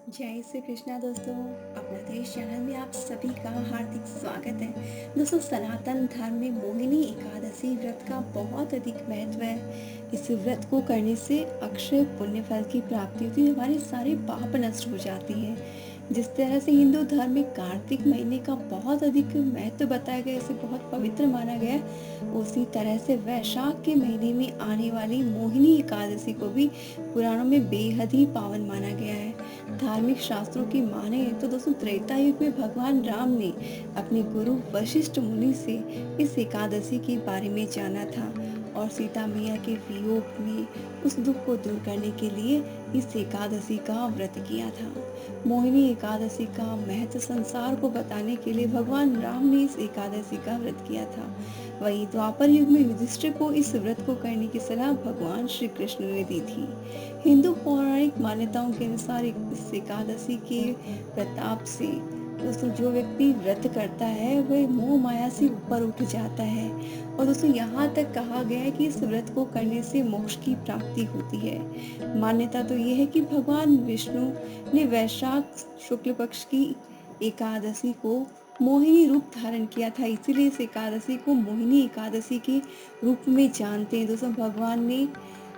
जय श्री कृष्णा दोस्तों। अपना देश चैनल में आप सभी का हार्दिक स्वागत है। दोस्तों, सनातन धर्म में मोहिनी एकादशी व्रत का बहुत अधिक महत्व है। इस व्रत को करने से अक्षय पुण्य फल की प्राप्ति होती है, हमारे सारे पाप नष्ट हो जाती है। जिस तरह से हिंदू धर्म में कार्तिक महीने का बहुत अधिक महत्व बताया गया, इसे बहुत पवित्र माना गया है, उसी तरह से वैशाख के महीने में आने वाली मोहिनी एकादशी को भी पुराणों में बेहद ही पावन माना गया है। धार्मिक शास्त्रों की माने तो दोस्तों, त्रेता युग में भगवान राम ने अपने गुरु वशिष्ठ मुनि से इस एकादशी के बारे में जाना था और सीता मैया के वियोग में उस दुख को दूर करने के लिए इस एकादशी का व्रत किया था। मोहिनी एकादशी का महत्व संसार को बताने के लिए भगवान राम ने इस एकादशी का व्रत किया था। वही द्वापर युग में युधिष्ठिर को इस व्रत को करने की सलाह भगवान श्री कृष्ण ने दी थी। हिंदू पौराणिक मान्यताओं के अनुसार इस एकादशी के प्रताप से दोस्तों, जो व्यक्ति व्रत करता है वह मोह माया से ऊपर उठ जाता है। और दोस्तों, यहाँ तक कहा गया है कि इस व्रत को करने से मोक्ष की प्राप्ति होती है। मान्यता तो ये है कि भगवान विष्णु ने वैशाख शुक्ल पक्ष की एकादशी को मोहिनी रूप धारण किया था, इसीलिए इस एकादशी को मोहिनी एकादशी के रूप में जानते हैं। दोस्तों, भगवान ने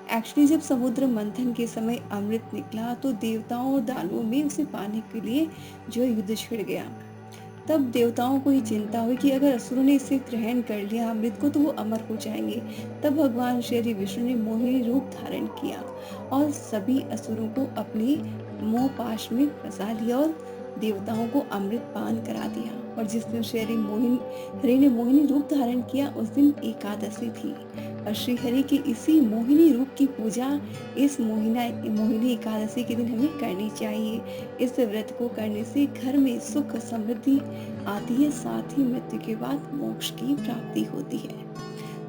एक्चुअली जब समुद्र मंथन के समय अमृत निकला तो देवताओं और दानवों में उसे पाने के लिए जो युद्ध छिड़ गया। तब देवताओं को ये चिंता हुई कि अगर असुरों ने इसे ग्रहण कर लिया अमृत को तो वो अमर हो जाएंगे। तब भगवान श्री विष्णु ने मोहिनी रूप धारण किया और सभी असुरों को अपने मोह पाश में फंसा लिया और देवताओं को अमृत पान करा दिया। और जिस दिन श्री मोहिनी हरि ने मोहिनी रूप धारण किया उस दिन एकादशी थी। और श्री हरि की इसी मोहिनी रूप की पूजा इस मोहिनी एकादशी के दिन हमें करनी चाहिए। इस व्रत को करने से घर में सुख समृद्धि आती है, साथ ही मृत्यु के बाद मोक्ष की प्राप्ति होती है।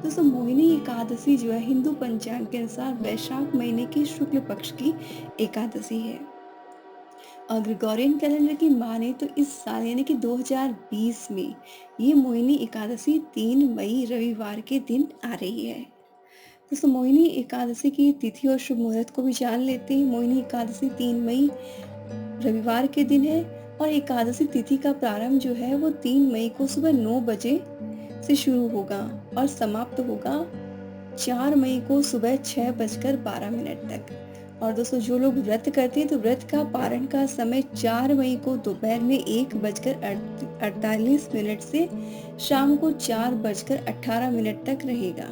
दोस्तों, मोहिनी एकादशी जो है हिंदू पंचांग के अनुसार वैशाख महीने की शुक्ल पक्ष की एकादशी है। और ग्रिगोरियन कैलेंडर की माने तो इस साल यानी कि 2020 में ये मोहिनी एकादशी 3 मई रविवार के दिन आ रही है। दोस्तों, मोहिनी एकादशी की तिथि और शुभ मुहूर्त को भी जान लेते हैं। मोहिनी एकादशी 3 मई रविवार के दिन है और एकादशी तिथि का प्रारंभ जो है वो 3 मई को सुबह 9 बजे से शुरू होगा और समाप्त होगा 4 मई को सुबह 6:12 तक। और दोस्तों, जो लोग व्रत करते हैं तो व्रत का पारण का समय 4 मई को दोपहर में 1:48 से शाम को 4:18 तक रहेगा।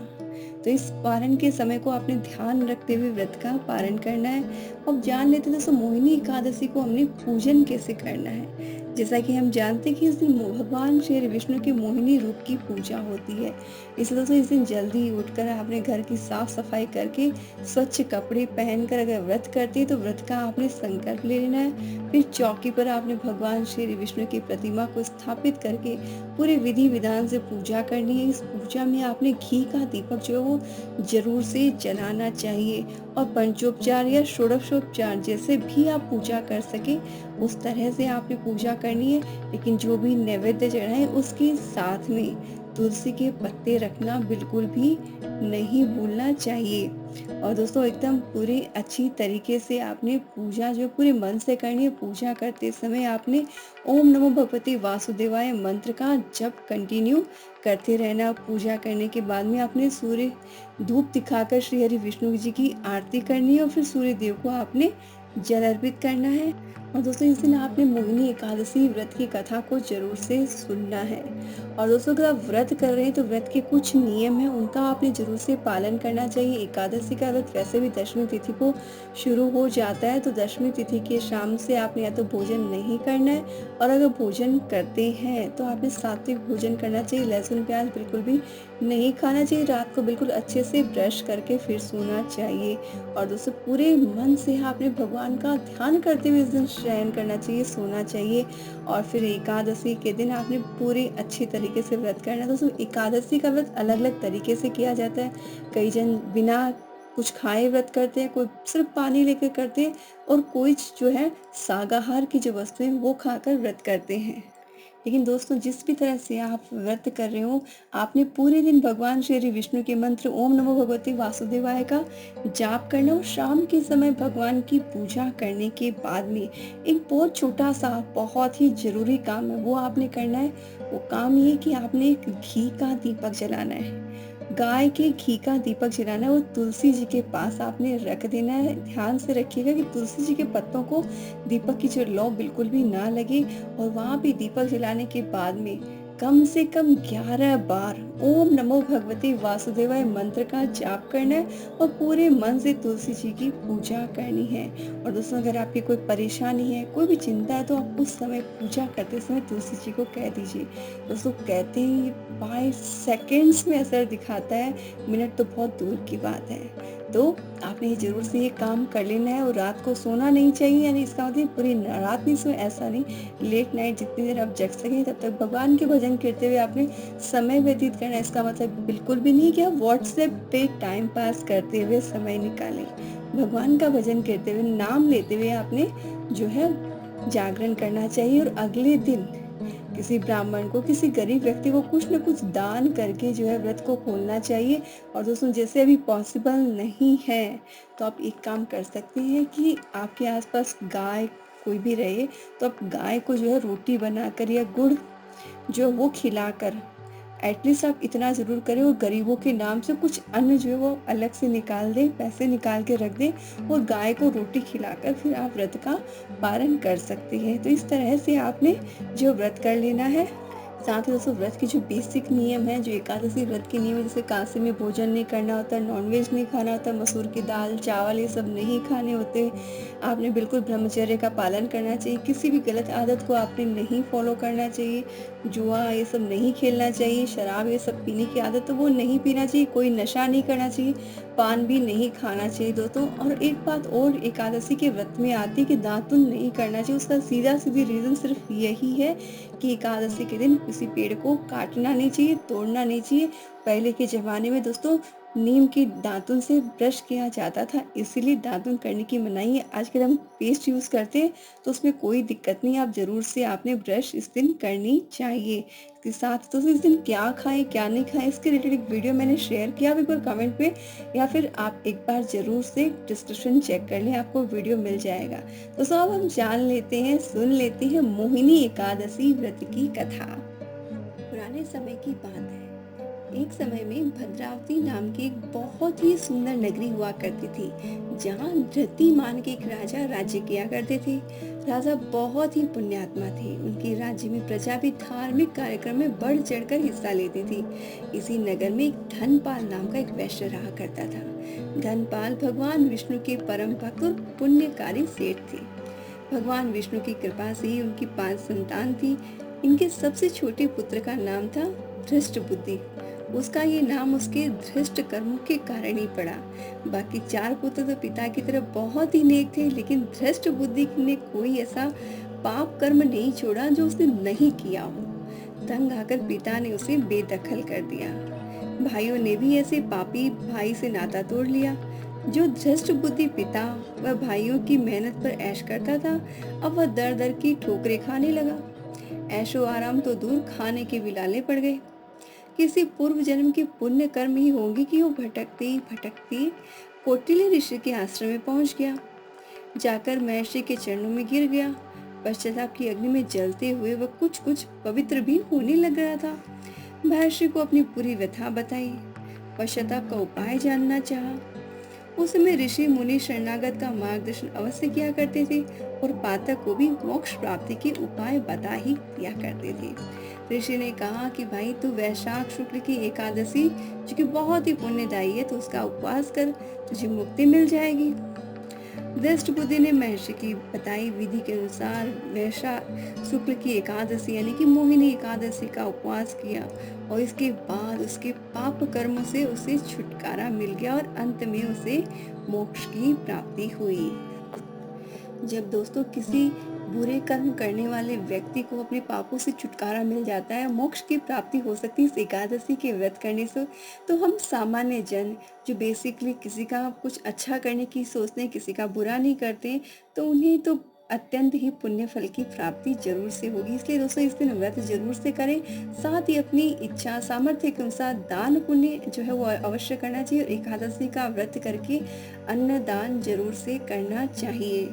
तो इस पारण के समय को आपने ध्यान रखते हुए व्रत का पारण करना है। अब जान लेते हैं दोस्तों, मोहिनी एकादशी को हमने पूजन कैसे करना है। जैसा कि हम जानते हैं कि इस दिन भगवान श्री विष्णु के मोहिनी रूप की पूजा होती है। इसलिए दोस्तों, इस दिन जल्दी उठकर आपने घर की साफ सफाई करके स्वच्छ कपड़े पहनकर अगर व्रत करते हैं तो व्रत का आपने संकल्प ले लेना है। फिर चौकी पर आपने भगवान श्री विष्णु की प्रतिमा को स्थापित करके पूरे विधि विधान से पूजा करनी है। इस पूजा में आपने घी का दीपक जो है वो जरूर से जलाना चाहिए और पंचोपचार या षोडशोपचार जैसे भी आप पूजा कर सके उस तरह से आपने पूजा करनी है। लेकिन जो भी नैवेद्य चढ़ाए उसके साथ में तुलसी के पत्ते रखना बिल्कुल भी नहीं भूलना चाहिए। और दोस्तों, एकदम पूरे अच्छी तरीके से आपने पूजा जो पूरे मन से करनी है। पूजा करते समय आपने ओम नमो भगवते वासुदेवाय मंत्र का जप कंटिन्यू करते रहना। पूजा करने के बाद में आपने सूर्य धूप दिखाकर श्री हरि विष्णु जी की आरती करनी है और फिर सूर्य देव को आपने जल अर्पित करना है। और दोस्तों, इस दिन आपने मोहिनी एकादशी व्रत की कथा को जरूर से सुनना है। और दोस्तों, अगर आप व्रत कर रहे हैं तो व्रत के कुछ नियम हैं उनका आपने जरूर से पालन करना चाहिए। एकादशी का व्रत वैसे भी दशमी तिथि को शुरू हो जाता है, तो दशमी तिथि के शाम से आपने या तो भोजन नहीं करना है और अगर भोजन करते हैं तो आपने सात्विक भोजन करना चाहिए। लहसुन प्याज बिल्कुल भी नहीं खाना चाहिए। रात को बिल्कुल अच्छे से ब्रश करके फिर सोना चाहिए। और दोस्तों, पूरे मन से आपने भगवान का ध्यान करते हुए इस दिन शयन करना चाहिए, सोना चाहिए। और फिर एकादशी के दिन आपने पूरे अच्छे तरीके से व्रत करना है। दोस्तों, एकादशी का व्रत अलग अलग तरीके से किया जाता है। कई जन बिना कुछ खाए व्रत करते हैं, कोई सिर्फ पानी लेकर करते हैं और कोई जो है सागाहार की जो वस्तुएं वो खाकर व्रत करते हैं। लेकिन दोस्तों जिस भी तरह से आप व्रत कर रहे हो, आपने पूरे दिन भगवान श्री विष्णु के मंत्र ओम नमो भगवते वासुदेवाय का जाप करना और शाम के समय भगवान की पूजा करने के बाद में एक बहुत छोटा सा बहुत ही ज़रूरी काम है, वो आपने करना है। वो काम ये है कि आपने एक घी का दीपक जलाना है। गाय के घी का दीपक जलाना है, वो तुलसी जी के पास आपने रख देना है। ध्यान से रखिएगा कि तुलसी जी के पत्तों को दीपक की जो लौ बिल्कुल भी ना लगे, और वहाँ पे दीपक जलाने के बाद में कम से कम 11 बार ओम नमो भगवते वासुदेवाय मंत्र का जाप करना है और पूरे मन से तुलसी जी की पूजा करनी है। और दोस्तों अगर आपकी कोई परेशानी है, कोई भी चिंता है, तो आप उस समय पूजा करते समय तुलसी जी को कह दीजिए। दोस्तों कहते हैं ये बाय सेकेंड्स में असर दिखाता है, मिनट तो बहुत दूर की बात है। तो आपने ये ज़रूर से ये काम कर लेना है, और रात को सोना नहीं चाहिए, यानी इसका मतलब पूरी रात नहीं सोए ऐसा नहीं, लेट नाइट जितनी देर आप जग सकें तब तक भगवान के भजन करते हुए आपने समय व्यतीत करना है। इसका मतलब बिल्कुल भी नहीं कि आप व्हाट्सएप पे टाइम पास करते हुए समय निकालें। भगवान का भजन करते हुए, नाम लेते हुए आपने जो है जागरण करना चाहिए, और अगले दिन किसी ब्राह्मण को, किसी गरीब व्यक्ति को कुछ न कुछ दान करके जो है व्रत को खोलना चाहिए। और दोस्तों जैसे अभी पॉसिबल नहीं है, तो आप एक काम कर सकते हैं कि आपके आसपास गाय कोई भी रहे, तो आप गाय को जो है रोटी बनाकर या गुड़ जो वो खिलाकर, एटलीस्ट आप इतना ज़रूर करें, और गरीबों के नाम से कुछ अन्न जो है वो अलग से निकाल दें, पैसे निकाल के रख दें, और गाय को रोटी खिलाकर फिर आप व्रत का पालन कर सकते हैं। तो इस तरह से आपने जो व्रत कर लेना है। साथ ही दोस्तों व्रत के जो बेसिक नियम हैं, जो एकादशी व्रत के नियम है, जैसे कासे में भोजन नहीं करना होता, नॉनवेज नहीं खाना होता, मसूर की दाल चावल ये सब नहीं खाने होते, आपने बिल्कुल ब्रह्मचर्य का पालन करना चाहिए, किसी भी गलत आदत को आपने नहीं फॉलो करना चाहिए, जुआ ये सब नहीं खेलना चाहिए, शराब ये सब पीने की आदत तो वो नहीं पीना चाहिए, कोई नशा नहीं करना चाहिए, पान भी नहीं खाना चाहिए दोस्तों। और एक बात और एकादशी के व्रत में आती है कि दातुन नहीं करना चाहिए। उसका सीधा सीधी रीज़न सिर्फ यही है कि एकादशी के दिन किसी पेड़ को काटना नहीं चाहिए, तोड़ना नहीं चाहिए। पहले के ज़माने में दोस्तों नीम के दातुन से ब्रश किया जाता था, इसीलिए दातुन करने की मनाही है। आजकल हम पेस्ट यूज़ करते हैं, तो उसमें कोई दिक्कत नहीं, आप ज़रूर से आपने ब्रश इस दिन करनी चाहिए। इसके साथ दोस्तों इस दिन क्या खाएं क्या नहीं खाएं, इसके रिलेटेड एक वीडियो मैंने शेयर किया, आप एक बार कमेंट पे या फिर आप एक बार ज़रूर से डिस्क्रिप्शन चेक कर लें, आपको वीडियो मिल जाएगा। दोस्तों अब हम जान लेते हैं, सुन लेते हैं मोहिनी एकादशी व्रत की कथा। पुराने समय की बात है, एक समय में भद्रावती नाम की एक बहुत ही सुंदर नगरी हुआ करती थी, जहाँ धृतिमान के एक राजा राज्य किया करते थे। राजा बहुत ही पुण्यात्मा थे, उनके राज्य में प्रजा भी धार्मिक कार्यक्रम में बढ़ चढ़कर हिस्सा लेती थी। इसी नगर में एक धनपाल नाम का एक वैश्य रहा करता था। धनपाल भगवान विष्णु के परम भक्त और पुण्यकारी सेठ थे। भगवान विष्णु की कृपा से ही उनकी 5 संतान थी। इनके सबसे छोटे पुत्र का नाम था धृष्ट बुद्धि। उसका ये नाम उसके धृष्ट कर्मों के कारण ही पड़ा। बाकी 4 पुत्र तो पिता की तरह बहुत ही नेक थे, लेकिन धृष्ट बुद्धि ने कोई ऐसा पाप कर्म नहीं छोड़ा जो उसने नहीं किया हो। तंग आकर पिता ने उसे बेदखल कर दिया। भाइयों ने भी ऐसे पापी भाई से नाता तोड़ लिया। जो धृष्ट बुद्धि पिता व भाइयों की मेहनत पर ऐश करता था, अब वह दर दर की ठोकरें खाने लगा। ऐशो आराम तो दूर, खाने के भी लाले पड़ गए। किसी पूर्व जन्म के पुण्य कर्म ही होंगे कि वो भटकते भटकते कौटिल्य ऋषि के आश्रम में पहुंच गया। जाकर महर्षि के चरणों में गिर गया। पश्चाताप की अग्नि में जलते हुए वह कुछ कुछ पवित्र भी होने लग रहा था। महर्षि को अपनी पूरी व्यथा बताई, पश्चाताप का उपाय जानना चाहा। उस समय ऋषि मुनि शरणागत का मार्गदर्शन अवश्य किया करते थे, और पाठक को भी मोक्ष प्राप्ति के उपाय बता ही दिया करते थे। ऋषि ने कहा कि भाई तू वैशाख शुक्ल की एकादशी, जो कि बहुत ही पुण्यदायी है, तो उसका उपवास कर, तुझे मुक्ति मिल जाएगी। दृष्ट बुद्धि ने महर्षि की बताई विधि के अनुसार वैशाख शुक्ल की एकादशी यानी कि मोहिनी एकादशी का उपवास किया, और इसके बाद उसके पाप कर्मों से उसे छुटकारा मिल गया, और अंत में उसे मोक्ष की प्राप्ति हुई। जब दोस्तों किसी बुरे कर्म करने वाले व्यक्ति को अपने पापों से छुटकारा मिल जाता है, मोक्ष की प्राप्ति हो सकती है इस एकादशी के व्रत करने से, तो हम सामान्य जन जो बेसिकली किसी का कुछ अच्छा करने की सोचते हैं, किसी का बुरा नहीं करते हैं, तो उन्हें तो अत्यंत ही पुण्य फल की प्राप्ति जरूर से होगी। इसलिए दोस्तों इस दिन व्रत जरूर से करें। साथ ही अपनी इच्छा सामर्थ्य के अनुसार दान पुण्य जो है वो अवश्य करना चाहिए और एकादशी का व्रत करके अन्न दान जरूर से करना चाहिए।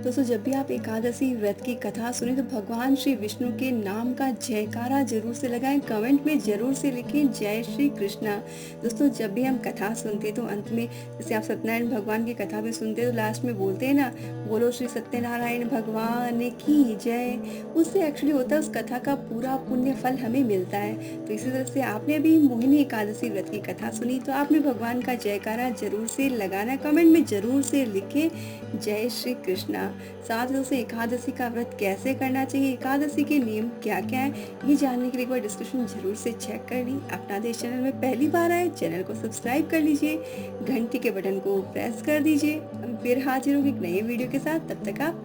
दोस्तों जब भी आप एकादशी व्रत की कथा सुने तो भगवान श्री विष्णु के नाम का जयकारा जरूर से लगाएं। कमेंट में जरूर से लिखें जय श्री कृष्णा। दोस्तों जब भी हम कथा सुनते हैं तो अंत में जैसे आप सत्यनारायण भगवान की कथा भी सुनते हैं तो लास्ट में बोलते हैं ना, बोलो श्री सत्यनारायण भगवान की जय। उससे एक्चुअली होता है उस कथा का पूरा पुण्य फल हमें मिलता है। तो इसी तरह से आपने अभी मोहिनी एकादशी व्रत की कथा सुनी तो आपने भगवान का जयकारा जरूर से लगाना। कमेंट में जरूर से लिखें जय श्री कृष्णा। साथ ही दोस्तों एकादशी का व्रत कैसे करना चाहिए, एकादशी के नियम क्या क्या है, ये जानने के लिए एक बार डिस्क्रिप्शन जरूर से चेक कर ली। अपना देश चैनल में पहली बार आए चैनल को सब्सक्राइब कर लीजिए, घंटी के बटन को प्रेस कर दीजिए। हम फिर हाजिर होंगे एक नए वीडियो के साथ। तब तक आप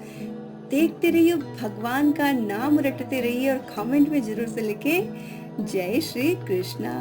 देखते रहिए, भगवान का नाम रटते रहिए और कमेंट में जरूर से लिखें जय श्री कृष्णा।